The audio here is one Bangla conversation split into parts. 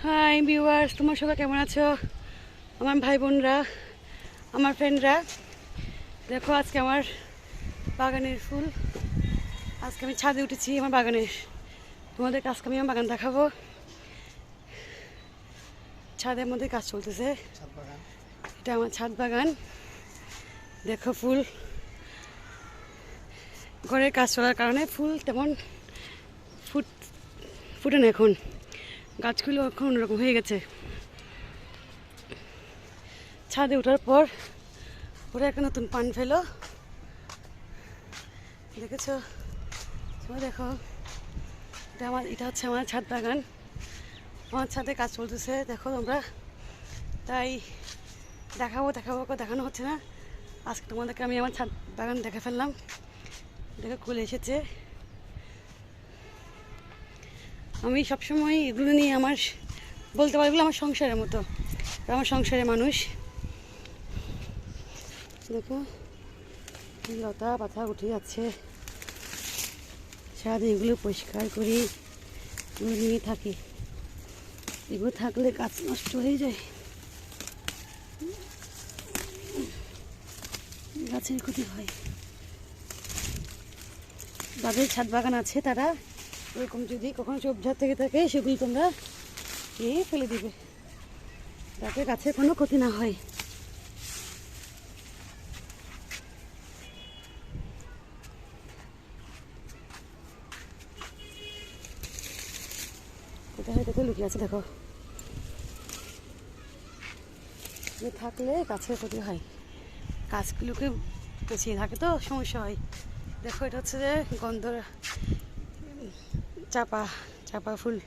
হাই ভিউয়ার্স, তোমার সবাই কেমন আছো? আমার ভাই বোনরা, আমার ফ্রেন্ডরা, দেখো আজকে আমার বাগানের ফুল। আজকে আমি ছাদে উঠেছি আমার বাগানের। তোমাদেরকে আজকে আমি আমার বাগান দেখাবো। ছাদের মধ্যে কাজ চলতেছে, এটা আমার ছাদ বাগান। দেখো ফুল, ঘরের কাজ চলার কারণে ফুল তেমন ফুটে না এখন। গাছগুলো এখন অন্যরকম হয়ে গেছে। ছাদে ওঠার পর ওরা একটা নতুন পান ফেলো, দেখেছো? দেখো, এটা হচ্ছে আমার ছাদ বাগান। আমার ছাদে কাজ চলতেছে, দেখো তোমরা। তাই দেখানো হচ্ছে না। আজকে তোমাদেরকে আমি আমার ছাদ বাগান দেখে ফেললাম। দেখো খুলে এসেছে। আমি সবসময় এগুলো নিয়ে বলতে পারি আমার সংসারের মতো, আমার সংসারের মানুষ। দেখো লতা পাতা উঠে যাচ্ছে, সারাদিন এগুলো পরিষ্কার করি, এগুলো নিয়ে থাকি। এগুলো থাকলে গাছ নষ্ট হয়ে যায়, গাছের ক্ষতি হয়। যাদের ছাদ বাগান আছে তারা এরকম যদি কখনো ঝোপঝাড় থেকে থাকে সেগুলো তোমরা নিয়ে ফেলে দিবে, যাতে গাছের কোনো ক্ষতি না হয়। কোথায় লুকিয়ে আছে দেখো। থাকলে গাছের ক্ষতি হয়, গাছগুলোকে পেছিয়ে থাকে তো সমস্যা হয়। দেখো এটা হচ্ছে যে চাপা ফুল।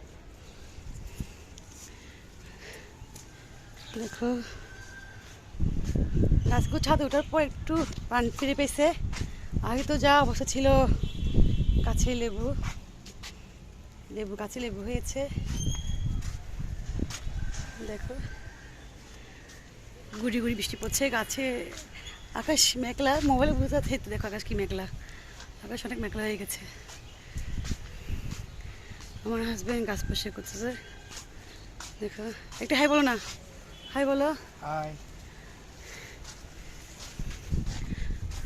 দেখো গাছগুলো ছাদে ওঠার পর একটু পান ফিরে পেয়েছে। আগে তো যা অবস্থা ছিল, গাছে লেবু গাছে লেবু হয়েছে। দেখো গুড়ি গুড়ি বৃষ্টি পড়ছে, গাছে আকাশ মেঘলা, মোবাইলে বুঝতে যাচ্ছে। দেখো আকাশ কি মেঘলা, আকাশ অনেক মেঘলা হয়ে গেছে। আমার হাজব্যান্ড গাছ পরিষ্কার করতেছে। দেখো একটা হাই বলো না, হাই বলো।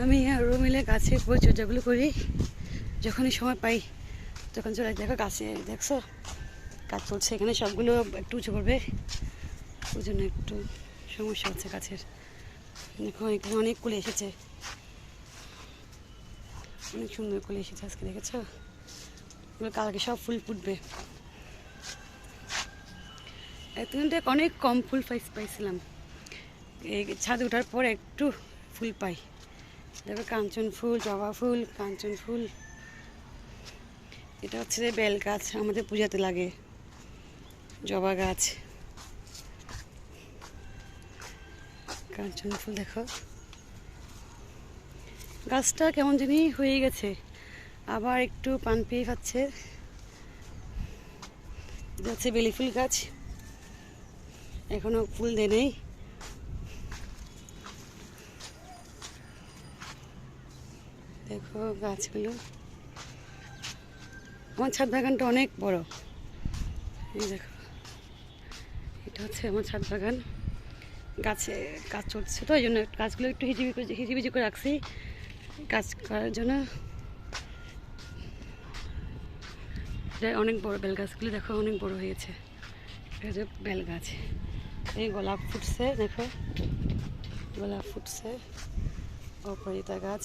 আমি আরও মিলে গাছের পরিচর্যাগুলো করি যখনই সময় পাই, যখন চলে। দেখো গাছে দেখছো কাজ চলছে এখানে, সবগুলো একটু উঁচু করবে, ওই জন্য একটু সমস্যা হচ্ছে গাছের। দেখো এখানে অনেক কুলে এসেছে, অনেক সুন্দর কুলে এসেছে আজকে, দেখেছো? এগুলো কালকে সব ফুল ফুটবে। এতদিনটা অনেক কম ফুল পাইছিলাম, এই ছাদে ওঠার পর একটু ফুল পাই। দেখো কাঞ্চন ফুল, জবা ফুল, কাঞ্চন ফুল। এটা হচ্ছে বেল গাছ, আমাদের পূজাতে লাগে। জবা গাছ, কাঞ্চন ফুল। দেখো গাছটা কেমন জানি হয়ে গেছে, আবার একটু পান পেয়ে পাচ্ছে। এটা হচ্ছে বেলি ফুল গাছ, এখনো ফুল দেয় নেই। দেখো গাছগুলো, আমার ছাদ বাগানটা অনেক বড়। এই দেখো এটা হচ্ছে আমার ছাদ বাগান। গাছে কাজ চলছে তো, এই জন্য গাছগুলো একটু হিজিবিজি করে রাখছি কাজ করার জন্য। অনেক বড় বেল গাছগুলো দেখো, অনেক বড় হয়েছে। এটা হচ্ছে বেল গাছ। এই গোলাপ ফুটছে, দেখো গোলাপ ফুটছে। অপরাজিতা গাছ,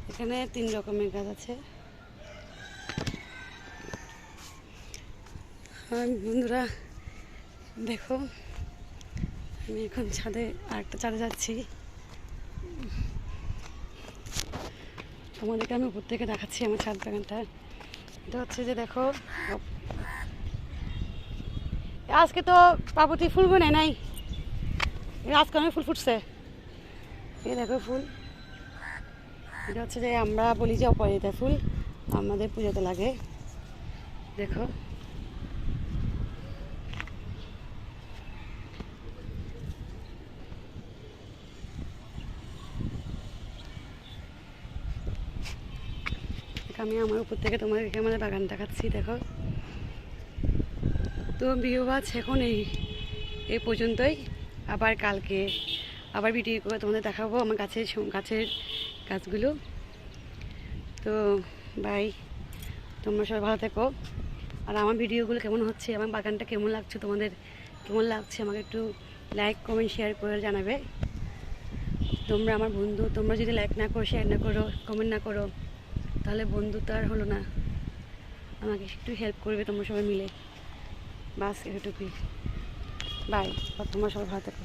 এখানে 3 রকমের গাছ আছে। বন্ধুরা দেখো, আমি এখন আরেকটা ছাদে যাচ্ছি। তোমাদেরকে আমি উপর থেকে দেখাচ্ছি আমার ছাদ বাগানটা। এটা হচ্ছে যে দেখো, আজকে তো পার্বতী ফুল বনে নাই, আজকে অনেক ফুল ফুটছে। এই দেখো ফুল, এটা হচ্ছে যে আমরা বলি যে অপরাজিতা ফুল, আমাদের পুজোতে লাগে। দেখো আমি আমার উপর থেকে তোমাদেরকে আমাদের বাগান দেখাচ্ছি, দেখো। তো ভিউয়ার্স এখন এই পর্যন্তই। আবার কালকে আবার ভিডিও করে তোমাদের দেখাবো আমার গাছের গাছগুলো। তো বাই, তোমরা সবাই ভালো থেকো। আর আমার ভিডিওগুলো কেমন হচ্ছে, আমার বাগানটা কেমন লাগছে, তোমাদের কেমন লাগছে আমাকে একটু লাইক কমেন্ট শেয়ার করে জানাবে। তোমরা আমার বন্ধু, তোমরা যদি লাইক না করো, শেয়ার না করো, কমেন্ট না করো, তাহলে বন্ধু তো আর হলো না। আমাকে একটু হেল্প করবে তোমরা সবাই মিলে, বাস এটুকুই। বাই, তোমরা সবাই ভালো থেকো।